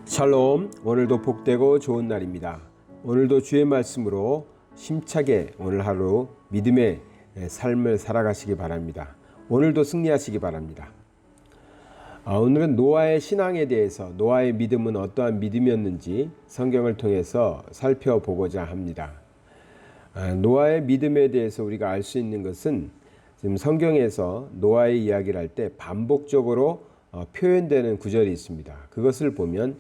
샬롬, 오늘도 복되고 좋은 날입니다. 오늘도 주의 말씀으로 힘차게 오늘 하루 믿음의 삶을 살아가시기 바랍니다. 오늘도 승리하시기 바랍니다. 오늘은 노아의 신앙에 대해서, 노아의 믿음은 어떠한 믿음이었는지 성경을 통해서 살펴보고자 합니다. 노아의 믿음에 대해서 우리가 알 수 있는 것은 지금 성경에서 노아의 이야기를 할 때 반복적으로 표현되는 구절이 있습니다. 그것을 보면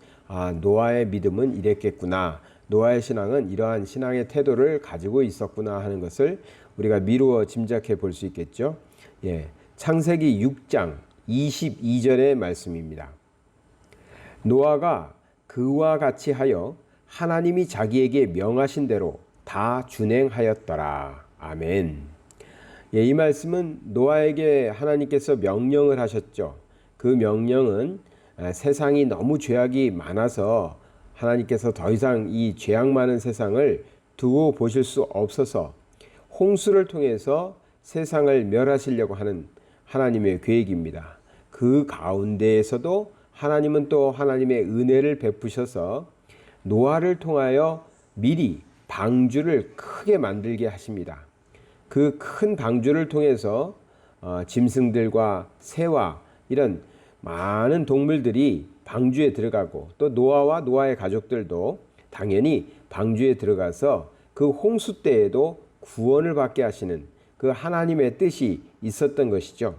노아의 믿음은 이랬겠구나, 노아의 신앙은 이러한 신앙의 태도를 가지고 있었구나 하는 것을 우리가 미루어 짐작해 볼 수 있겠죠. 창세기 6장 22절의 말씀입니다. 노아가 그와 같이 하여 하나님이 자기에게 명하신 대로 다 준행하였더라. 아멘. 이 말씀은 노아에게 하나님께서 명령을 하셨죠. 그 명령은 세상이 너무 죄악이 많아서 하나님께서 더 이상 이 죄악 많은 세상을 두고 보실 수 없어서 홍수를 통해서 세상을 멸하시려고 하는 하나님의 계획입니다. 그 가운데에서도 하나님은 또 하나님의 은혜를 베푸셔서 노아를 통하여 미리 방주를 크게 만들게 하십니다. 그 큰 방주를 통해서 짐승들과 새와 이런 많은 동물들이 방주에 들어가고, 또 노아와 노아의 가족들도 당연히 방주에 들어가서 그 홍수 때에도 구원을 받게 하시는 그 하나님의 뜻이 있었던 것이죠.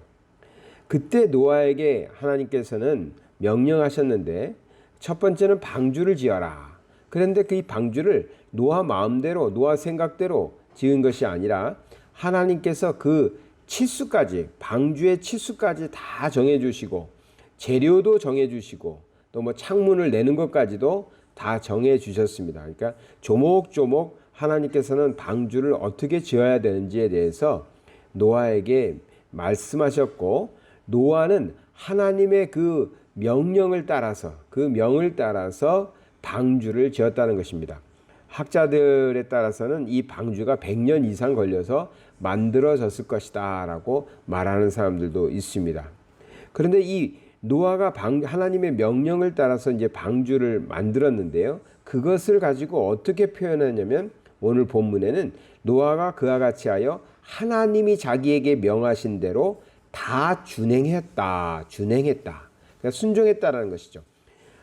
그때 노아에게 하나님께서는 명령하셨는데, 첫 번째는 방주를 지어라. 그런데 그 방주를 노아 마음대로, 노아 생각대로 지은 것이 아니라 하나님께서 그 치수까지, 방주의 치수까지 다 정해주시고, 재료도 정해주시고, 또 뭐 창문을 내는 것까지도 다 정해주셨습니다. 그러니까 조목조목 하나님께서는 방주를 어떻게 지어야 되는지에 대해서 노아에게 말씀하셨고, 노아는 하나님의 그 명령을 따라서, 그 명을 따라서 방주를 지었다는 것입니다. 학자들에 따라서는 이 방주가 100년 이상 걸려서 만들어졌을 것이다 라고 말하는 사람들도 있습니다. 그런데 이 노아가 하나님의 명령을 따라서 이제 방주를 만들었는데요. 그것을 가지고 어떻게 표현하냐면, 오늘 본문에는 노아가 그와 같이 하여 하나님이 자기에게 명하신 대로 다 준행했다. 그러니까 순종했다라는 것이죠.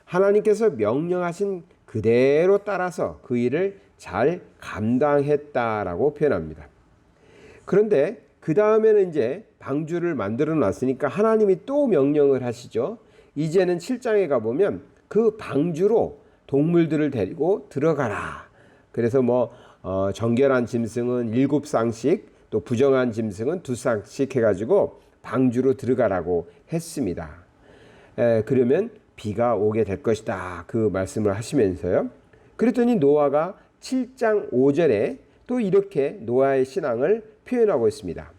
하나님께서 명령하신 그대로 따라서 그 일을 잘 감당했다라고 표현합니다. 그런데 그 다음에는 이제 방주를 만들어 놨으니까 하나님이 또 명령을 하시죠. 이제는 7장에 가보면 그 방주로 동물들을 데리고 들어가라. 그래서 정결한 짐승은 7쌍씩, 또 부정한 짐승은 2쌍씩 해가지고 방주로 들어가라고 했습니다. 그러면 비가 오게 될 것이다, 그 말씀을 하시면서요. 그랬더니 노아가 7장 5절에 또 이렇게 노아의 신앙을 표현하고 있습니다.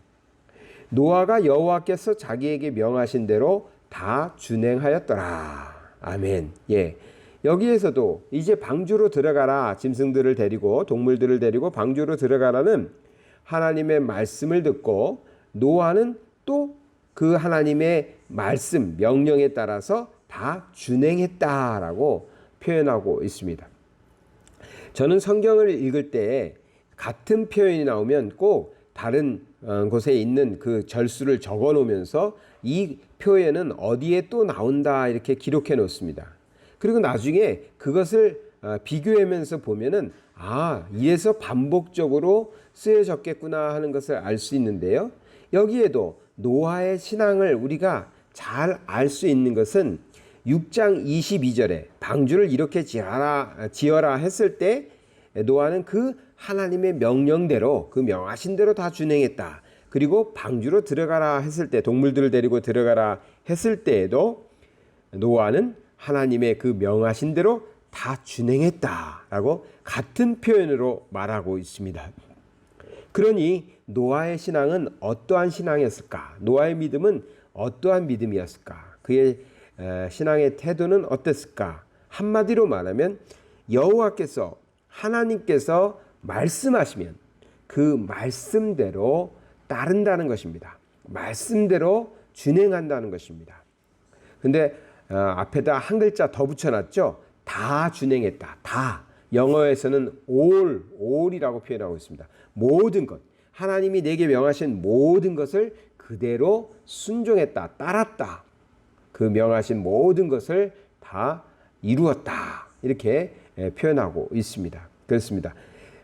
노아가 여호와께서 자기에게 명하신 대로 다 준행하였더라. 아멘. 여기에서도 이제 방주로 들어가라, 짐승들을 데리고, 동물들을 데리고 방주로 들어가라는 하나님의 말씀을 듣고, 노아는 또 그 하나님의 말씀, 명령에 따라서 다 준행했다라고 표현하고 있습니다. 저는 성경을 읽을 때 같은 표현이 나오면 꼭 다른 곳에 있는 그 절수를 적어 놓으면서 이 표현은 어디에 또 나온다 이렇게 기록해 놓습니다. 그리고 나중에 그것을 비교하면서 보면은 이에서 반복적으로 쓰여졌겠구나 하는 것을 알 수 있는데요. 여기에도 노아의 신앙을 우리가 잘 알 수 있는 것은 6장 22절에 방주를 이렇게 지어라 했을 때 노아는 그 하나님의 명령대로, 그 명하신 대로 다 준행했다. 그리고 방주로 들어가라 했을 때, 동물들을 데리고 들어가라 했을 때에도 노아는 하나님의 그 명하신 대로 다 준행했다라고 같은 표현으로 말하고 있습니다. 그러니 노아의 신앙은 어떠한 신앙이었을까? 노아의 믿음은 어떠한 믿음이었을까? 그의 신앙의 태도는 어땠을까? 한마디로 말하면 여호와께서, 하나님께서 말씀하시면 그 말씀대로 따른다는 것입니다. 말씀대로 준행한다는 것입니다. 근데 앞에다 한 글자 더 붙여놨죠. 다 준행했다. 다. 영어에서는 all이라고 표현하고 있습니다. 모든 것. 하나님이 내게 명하신 모든 것을 그대로 순종했다. 따랐다. 그 명하신 모든 것을 다 이루었다. 이렇게 표현하고 있습니다. 그렇습니다.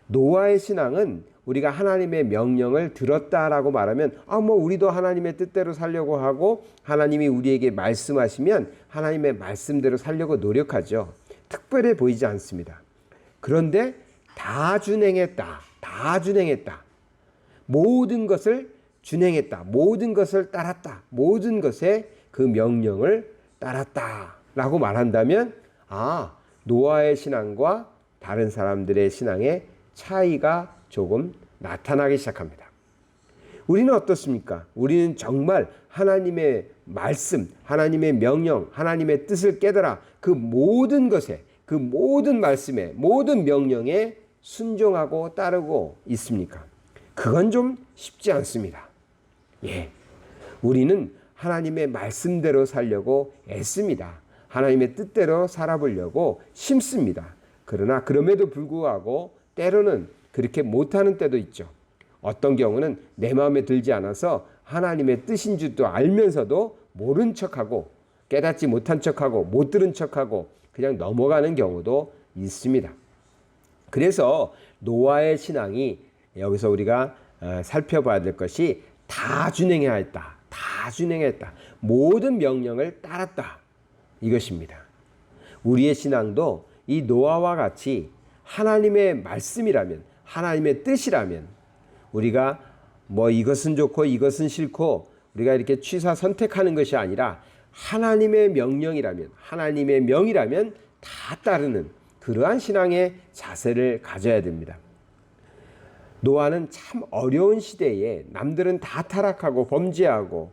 노아의 신앙은 우리가 하나님의 명령을 들었다라고 말하면 우리도 하나님의 뜻대로 살려고 하고 하나님이 우리에게 말씀하시면 하나님의 말씀대로 살려고 노력하죠. 특별해 보이지 않습니다. 그런데 다 준행했다. 다 준행했다. 모든 것을 준행했다. 모든 것을 따랐다. 모든 것의 그 명령을 따랐다. 라고 말한다면 노아의 신앙과 다른 사람들의 신앙의 차이가 조금 나타나기 시작합니다. 우리는 어떻습니까? 우리는 정말 하나님의 말씀, 하나님의 명령, 하나님의 뜻을 깨달아 그 모든 것에, 그 모든 말씀에, 모든 명령에 순종하고 따르고 있습니까? 그건 좀 쉽지 않습니다. 우리는 하나님의 말씀대로 살려고 애씁니다. 하나님의 뜻대로 살아보려고 심습니다. 그러나 그럼에도 불구하고 때로는 그렇게 못하는 때도 있죠. 어떤 경우는 내 마음에 들지 않아서 하나님의 뜻인 줄도 알면서도 모른 척하고 깨닫지 못한 척하고 못 들은 척하고 그냥 넘어가는 경우도 있습니다. 그래서 노아의 신앙이 여기서 우리가 살펴봐야 될 것이 다 준행해야 했다. 다 준행했다. 모든 명령을 따랐다. 이것입니다. 우리의 신앙도 이 노아와 같이 하나님의 말씀이라면, 하나님의 뜻이라면 우리가 이것은 좋고 이것은 싫고 우리가 이렇게 취사 선택하는 것이 아니라 하나님의 명령이라면, 하나님의 명이라면 다 따르는 그러한 신앙의 자세를 가져야 됩니다. 노아는 참 어려운 시대에 남들은 다 타락하고 범죄하고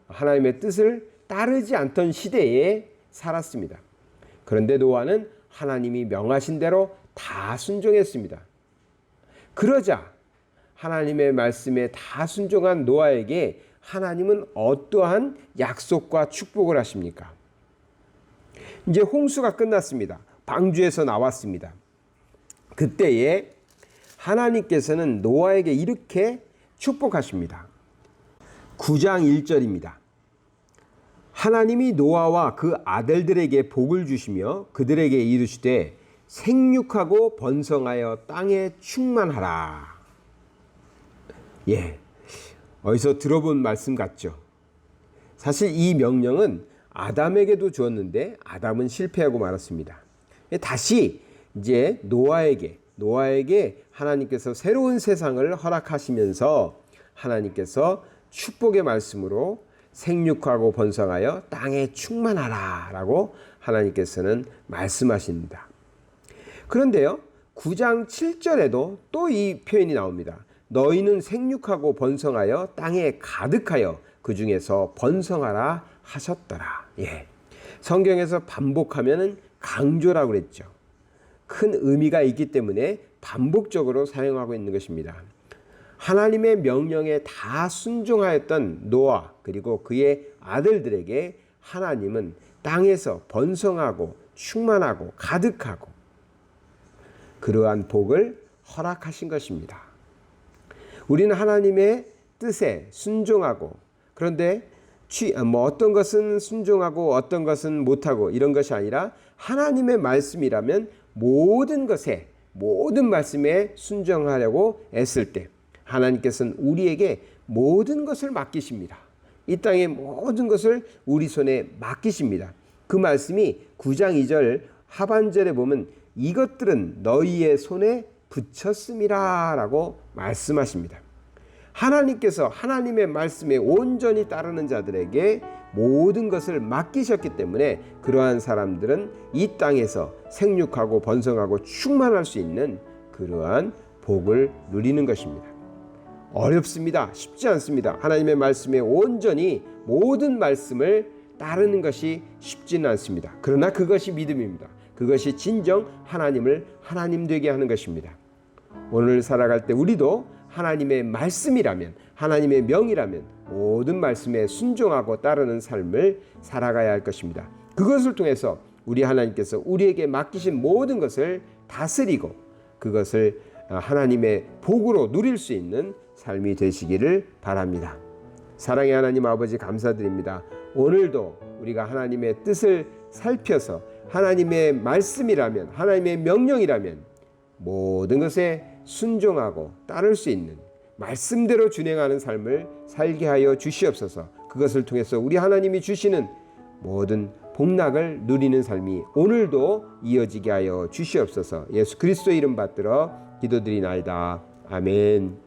하나님의 뜻을 따르지 않던 시대에 살았습니다. 그런데 노아는 하나님이 명하신 대로 다 순종했습니다. 그러자 하나님의 말씀에 다 순종한 노아에게 하나님은 어떠한 약속과 축복을 하십니까? 이제 홍수가 끝났습니다. 방주에서 나왔습니다. 그때에 하나님께서는 노아에게 이렇게 축복하십니다. 9장 1절입니다. 하나님이 노아와 그 아들들에게 복을 주시며 그들에게 이르시되 생육하고 번성하여 땅에 충만하라. 어디서 들어본 말씀 같죠? 사실 이 명령은 아담에게도 주었는데 아담은 실패하고 말았습니다. 다시 이제 노아에게 하나님께서 새로운 세상을 허락하시면서 하나님께서 축복의 말씀으로 생육하고 번성하여 땅에 충만하라 라고 하나님께서는 말씀하십니다. 그런데요, 9장 7절에도 또 이 표현이 나옵니다. 너희는 생육하고 번성하여 땅에 가득하여 그 중에서 번성하라 하셨더라. 성경에서 반복하면은 강조라고 그랬죠. 큰 의미가 있기 때문에 반복적으로 사용하고 있는 것입니다. 하나님의 명령에 다 순종하였던 노아 그리고 그의 아들들에게 하나님은 땅에서 번성하고 충만하고 가득하고 그러한 복을 허락하신 것입니다. 우리는 하나님의 뜻에 순종하고 그런데 어떤 것은 순종하고 어떤 것은 못하고 이런 것이 아니라 하나님의 말씀이라면 모든 것에 모든 말씀에 순종하려고 애쓸 때 하나님께서는 우리에게 모든 것을 맡기십니다. 이 땅의 모든 것을 우리 손에 맡기십니다. 그 말씀이 9장 2절 하반절에 보면 이것들은 너희의 손에 붙였음이라 라고 말씀하십니다. 하나님께서 하나님의 말씀에 온전히 따르는 자들에게 모든 것을 맡기셨기 때문에 그러한 사람들은 이 땅에서 생육하고 번성하고 충만할 수 있는 그러한 복을 누리는 것입니다. 어렵습니다. 쉽지 않습니다. 하나님의 말씀에 온전히 모든 말씀을 따르는 것이 쉽지는 않습니다. 그러나 그것이 믿음입니다. 그것이 진정 하나님을 하나님 되게 하는 것입니다. 오늘 살아갈 때 우리도 하나님의 말씀이라면 하나님의 명이라면 모든 말씀에 순종하고 따르는 삶을 살아가야 할 것입니다. 그것을 통해서 우리 하나님께서 우리에게 맡기신 모든 것을 다스리고 그것을 하나님의 복으로 누릴 수 있는 삶이 되시기를 바랍니다. 사랑의 하나님 아버지 감사드립니다. 오늘도 우리가 하나님의 뜻을 살펴서 하나님의 말씀이라면, 하나님의 명령이라면 모든 것에 순종하고 따를 수 있는 말씀대로 준행하는 삶을 살게 하여 주시옵소서. 그것을 통해서 우리 하나님이 주시는 모든 복락을 누리는 삶이 오늘도 이어지게 하여 주시옵소서. 예수 그리스도의 이름 받들어 기도드리나이다. 아멘.